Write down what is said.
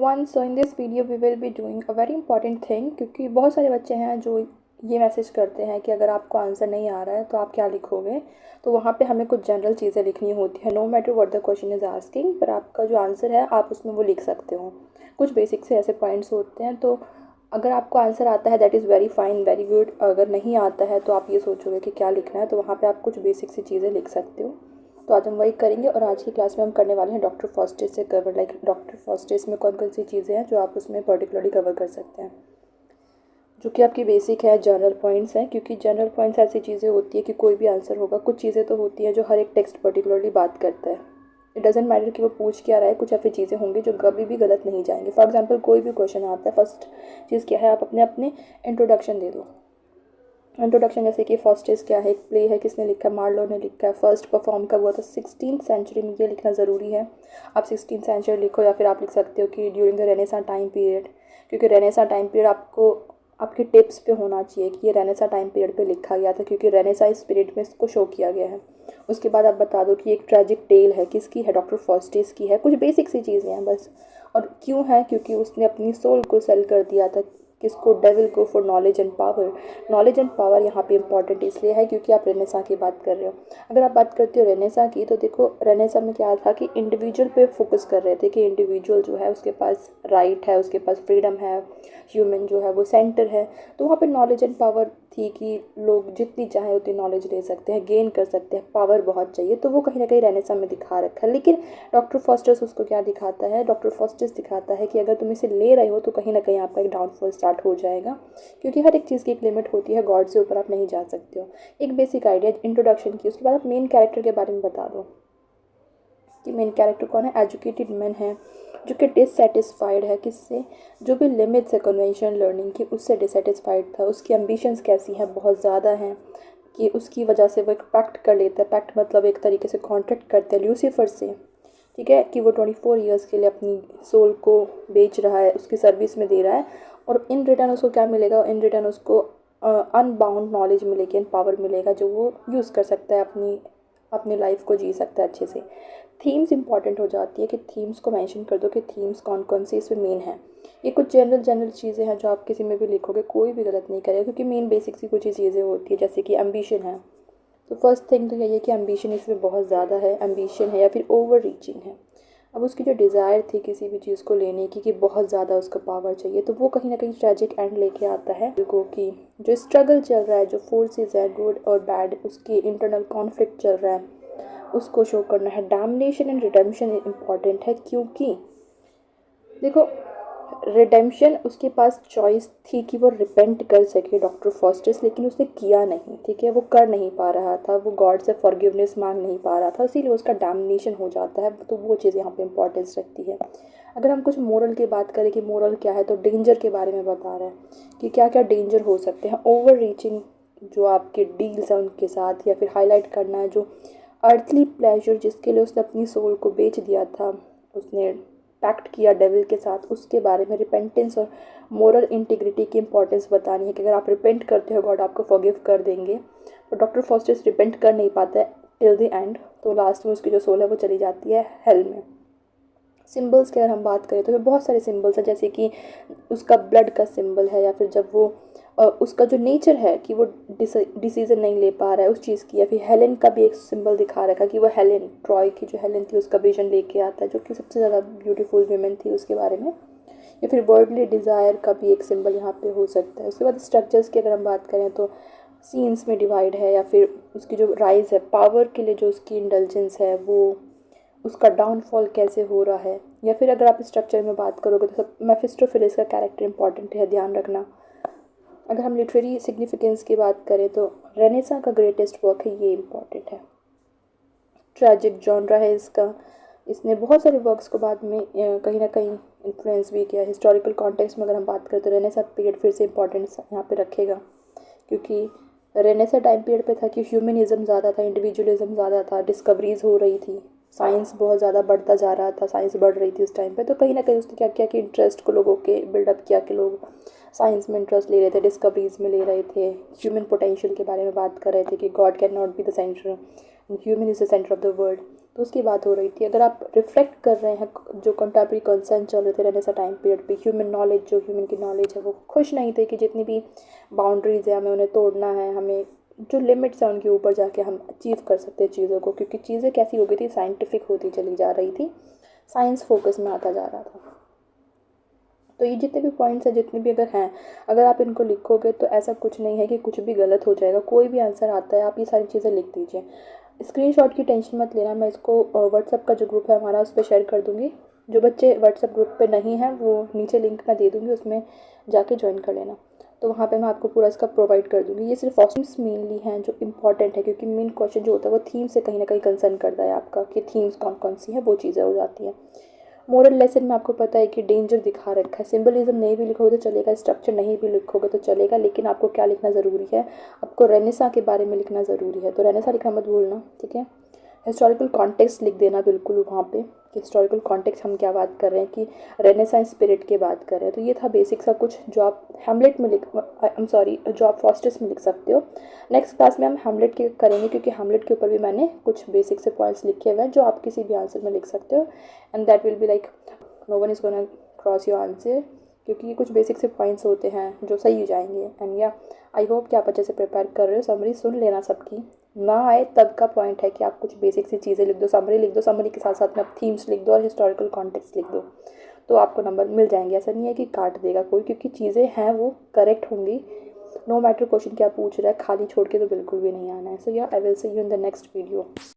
everyone. So in this video we will be doing a very important thing, क्योंकि बहुत सारे बच्चे हैं जो ये मैसेज करते हैं कि अगर आपको आंसर नहीं आ रहा है तो आप क्या लिखोगे। तो वहाँ पे हमें कुछ जनरल चीज़ें लिखनी होती है, no matter what the question is asking, पर आपका जो आंसर है आप उसमें वो लिख सकते हो। कुछ बेसिक से ऐसे पॉइंट्स होते हैं, तो अगर आपको आंसर आता है that is very fine, very good. अगर नहीं आता है तो आप ये सोचोगे कि क्या लिखना है, तो वहाँ पर आप कुछ बेसिक सी चीज़ें लिख सकते हो। तो आज हम वही करेंगे, और आज की क्लास में हम करने वाले हैं डॉक्टर फर्स्टेज से कवर। लाइक डॉक्टर फर्स्टेज में कौन कौन सी चीज़ें हैं जो आप उसमें पर्टिकुलरली कवर कर सकते हैं, जो कि आपकी बेसिक है, जनरल पॉइंट्स हैं। क्योंकि जनरल पॉइंट्स ऐसी चीज़ें होती है कि कोई भी आंसर होगा, कुछ चीज़ें तो होती हैं जो हर एक टेक्स्ट पर्टिकुलरली बात करता है। इट डजेंट मैटर कि वो पूछ क्या रहा है, कुछ ऐसी चीज़ें होंगी जो कभी भी गलत नहीं जाएंगी। फॉर एग्जाम्पल कोई भी क्वेश्चन आता है, फर्स्ट चीज़ क्या है, आप अपने अपने इंट्रोडक्शन दे दो। इंट्रोडक्शन जैसे कि फर्स्टेज क्या है, एक प्ले है, किसने लिखा है, मार्लो ने लिखा है, फर्स्ट परफॉर्म कब हुआ था, 16th सेंचुरी में, ये लिखना ज़रूरी है। आप 16th सेंचुरी लिखो, या फिर आप लिख सकते हो कि during the Renaissance time period, क्योंकि रेनेसा टाइम पीरियड आपको आपके टिप्स पे होना चाहिए कि ये रेनेसा टाइम पीरियड पे लिखा गया था, क्योंकि रेनेसा इस पीरियड में इसको शो किया गया है। उसके बाद आप बता दो कि एक ट्रेजिक टेल है, किसकी है, डॉक्टर फर्स्टेज की है। कुछ बेसिक सी चीज़ें हैं बस। और क्यों है, क्योंकि उसने अपनी सोल को सेल कर दिया था, किसको, डेविल को, for knowledge and power. Knowledge and power यहाँ पे इंपॉर्टेंट इसलिए है क्योंकि आप रेनेसा की बात कर रहे हो। अगर आप बात करते हो रेनेसा की, तो देखो रेनेसा में क्या था कि इंडिविजुअल पे फोकस कर रहे थे कि इंडिविजुअल जो है उसके पास राइट है, उसके पास फ्रीडम है, ह्यूमन जो है वो सेंटर है। तो वहाँ पे नॉलेज एंड पावर थी कि लोग जितनी चाहे उतनी नॉलेज ले सकते हैं, गेन कर सकते हैं, पावर बहुत चाहिए। तो वो कहीं ना कहीं रेनेसा में दिखा रखा है। लेकिन डॉक्टर फॉस्टर्स उसको क्या दिखाता है, डॉक्टर फॉस्टर्स दिखाता है कि अगर तुम इसे ले रहे हो तो कहीं ना कहीं आपका एक डाउनफॉल स्टार्ट हो जाएगा, क्योंकि हर एक चीज़ की एक लिमिट होती है, गॉड से ऊपर आप नहीं जा सकते हो। एक बेसिक आइडिया इंट्रोडक्शन की, उसके बाद आप मेन कैरेक्टर के बारे में बता दो कि मेन कैरेक्टर कौन है। एजुकेटेड मैन है जो कि डिससेटिस्फाइड है, किससे, जो भी लिमिट्स है कन्वेंशनल लर्निंग की उससे डिससेटिस्फाइड था। उसकी एम्बिशंस कैसी हैं, बहुत ज़्यादा हैं, कि उसकी वजह से वो एक पैक्ट कर लेता है। पैक्ट मतलब एक तरीके से कॉन्ट्रैक्ट करते हैं ल्यूसीफर से, ठीक है, कि वो 24 ईयर्स के लिए अपनी सोल को बेच रहा है, उसकी सर्विस में दे रहा है। और इन रिटर्न उसको क्या मिलेगा, इन रिटर्न उसको अनबाउंड नॉलेज मिलेगी एंड पावर मिलेगा, जो वो यूज़ कर सकता है, अपनी अपनी लाइफ को जी सकता है अच्छे से। थीम्स इंपॉर्टेंट हो जाती है कि थीम्स को मेंशन कर दो कि थीम्स कौन कौन सी इसमें मेन है। ये कुछ जनरल चीज़ें हैं जो आप किसी में भी लिखोगे कोई भी गलत नहीं करेगा, क्योंकि मेन बेसिक सी कुछ ही चीज़ें होती है, जैसे कि एम्बिशन है। तो फर्स्ट थिंग तो यही है कि एम्बिशन इसमें बहुत ज़्यादा है, एम्बिशन है या फिर ओवर रीचिंग है। अब उसकी जो डिज़ायर थी किसी भी चीज़ को लेने की, कि बहुत ज़्यादा उसको पावर चाहिए, तो वो कहीं ना कहीं ट्रेजिक एंड लेके आता है को, कि जो स्ट्रगल चल रहा है, जो फोर्सेस है गुड और बैड, उसकी इंटरनल कॉन्फ्लिक्ट चल रहा है, उसको शो करना है। डैम्नेशन एंड रिडेम्पशन इम्पॉर्टेंट है, क्योंकि देखो रिडेम्पशन उसके पास चॉइस थी कि वो रिपेंट कर सके डॉक्टर फॉस्टिस, लेकिन उसने किया नहीं, ठीक है, वो कर नहीं पा रहा था, वो गॉड से फॉरगिवनेस मांग नहीं पा रहा था, इसीलिए उसका डैम्नेशन हो जाता है। तो वो चीज़ यहाँ पे इंपॉर्टेंस रखती है। अगर हम कुछ मोरल की बात करें कि मोरल क्या है, तो डेंजर के बारे में बता रहा है कि क्या क्या डेंजर हो सकते हैं। ओवर रीचिंग जो आपके डील्स हैं उनके साथ, या फिर हाईलाइट करना है जो अर्थली प्लेजर जिसके लिए उसने अपनी सोल को बेच दिया था, उसने पैक्ट किया डेविल के साथ, उसके बारे में। रिपेंटेंस और मोरल इंटीग्रिटी की इंपॉर्टेंस बतानी है कि अगर आप रिपेंट करते हो गॉड आपको फॉरगिव कर देंगे। तो डॉक्टर फॉस्टिस रिपेंट कर नहीं पाता है टिल द एंड, तो लास्ट में उसकी जो सोल है वो चली जाती है हेल में। सिंबल्स की अगर हम बात करें तो बहुत सारे सिंबल्स हैं, जैसे कि उसका ब्लड का सिंबल है, या फिर जब वो उसका जो नेचर है कि वो डिसीजन नहीं ले पा रहा है उस चीज़ की। या फिर हेलेन का भी एक सिंबल दिखा रखा कि वो हेलेन, ट्रॉय की जो हेलेन थी उसका विजन लेके आता है, जो कि सबसे ज़्यादा ब्यूटीफुल वीमेन थी, उसके बारे में। या फिर वर्ल्डली डिज़ायर का भी एक सिंबल यहाँ पे हो सकता है। उसके बाद स्ट्रक्चर्स की अगर हम बात करें तो सीन्स में डिवाइड है, या फिर उसकी जो राइज है पावर के लिए, जो उसकी इंडल्जेंस है, वो उसका डाउनफॉल कैसे हो रहा है। या फिर अगर आप स्ट्रक्चर में बात करोगे तो सब मेफिस्टोफेलिस का कैरेक्टर इंपॉर्टेंट है, ध्यान रखना। अगर हम लिटरेरी सिग्निफिकेंस की बात करें तो रेनेसा का ग्रेटेस्ट वर्क है, ये इंपॉर्टेंट है। ट्रैजिक जॉनरा है इसका, इसने बहुत सारे वर्क्स को बाद में कहीं ना कहीं इन्फ्लुएंस भी किया। हिस्टोरिकल कॉन्टेक्स्ट में अगर हम बात करें तो रेनेसा पीरियड फिर से इंपॉर्टेंस यहाँ पे रखेगा, क्योंकि रेनेसा टाइम पीरियड पे था कि ह्यूमनिज़म ज़्यादा था, इंडिविजुअलिज्म ज़्यादा था, डिस्कवरीज हो रही थी, साइंस बहुत ज़्यादा बढ़ता जा रहा था, साइंस बढ़ रही थी उस टाइम पे। तो कहीं ना कहीं उसने क्या किया कि इंटरेस्ट को लोगों के बिल्डअप किया, कि लोग साइंस में इंटरेस्ट ले रहे थे, डिस्कवरीज में ले रहे थे, ह्यूमन पोटेंशियल के बारे में बात कर रहे थे कि God can not be the centre, human is the centre of the world. तो उसकी बात हो रही थी। अगर आप रिफ्लेक्ट कर रहे हैं जो कंटेम्प्रेरी कंसर्न चल रहे थे रेनेसां टाइम पीरियड पे, ह्यूमन नॉलेज, जो ह्यूमन की नॉलेज है वो खुश नहीं थे कि जितनी भी बाउंड्रीज़ है हमें उन्हें तोड़ना है, हमें जो लिमिट्स हैं उनके ऊपर जाके हम अचीव कर सकते हैं चीज़ों को, क्योंकि चीज़ें कैसी हो गई थी, साइंटिफिक होती चली जा रही थी, साइंस फोकस में आता जा रहा था। तो ये जितने भी पॉइंट्स हैं, जितने भी अगर हैं, अगर आप इनको लिखोगे तो ऐसा कुछ नहीं है कि कुछ भी गलत हो जाएगा। कोई भी आंसर आता है आप ये सारी चीज़ें लिख दीजिए। स्क्रीनशॉट की टेंशन मत लेना, मैं इसको व्हाट्सएप का जो ग्रुप है हमारा उस पर शेयर कर दूँगी। जो बच्चे व्हाट्सएप ग्रुप पे नहीं हैं वो नीचे लिंक मैं दे दूँगी, उसमें जाके ज्वाइन कर लेना। तो वहाँ पे मैं आपको पूरा इसका प्रोवाइड कर दूँगी। ये सिर्फ ऑप्शंस मेनली हैं जो इंपॉर्टेंट है, क्योंकि मेन क्वेश्चन जो होता है वो थीम से कहीं ना कहीं कंसर्न करता है आपका, कि थीम्स कौन कौन सी हैं, वो चीज़ें हो जाती हैं। मोरल लेसन में आपको पता है कि डेंजर दिखा रखा है। सिंबलिज्म नहीं भी लिखोगे तो चलेगा, स्ट्रक्चर नहीं भी लिखोगे तो चलेगा, लेकिन आपको क्या लिखना ज़रूरी है, आपको रेनेसां के बारे में लिखना ज़रूरी है। तो रेनेसां लिखना मत भूलना, ठीक है। हिस्टोरिकल कॉन्टेक्स्ट लिख देना बिल्कुल वहाँ पे, कि हिस्टोरिकल कॉन्टेक्स्ट हम क्या बात कर रहे हैं, कि रेनेसां स्पिरिट की बात कर रहे हैं। तो ये था बेसिक सा कुछ जो आप हैमलेट में जो आप फॉस्टिस में लिख सकते हो। नेक्स्ट क्लास में हम हैमलेट के करेंगे, क्योंकि हैमलेट के ऊपर भी मैंने कुछ बेसिक से पॉइंट्स लिखे हुए हैं जो आप किसी भी आंसर में लिख सकते हो, and that will be like no one is gonna cross your answer, क्योंकि ये कुछ बेसिक से पॉइंट्स होते हैं जो सही हो जाएंगे। एंड या आई होप कि आप अच्छे से प्रिपेयर कर रहे हो। समरी सुन लेना सबकी, ना आए तब का पॉइंट है कि आप कुछ बेसिक सी चीज़ें लिख दो, समरी लिख दो, समरी के साथ साथ में आप थीम्स लिख दो और हिस्टोरिकल कॉन्टेक्स्ट लिख दो, तो आपको नंबर मिल जाएंगे। ऐसा नहीं है कि काट देगा कोई, क्योंकि चीज़ें हैं वो करेक्ट होंगी। नो मैटर क्वेश्चन क्या पूछ रहा है, खाली छोड़ के तो बिल्कुल भी नहीं आना है। सो या I will see you in the next video.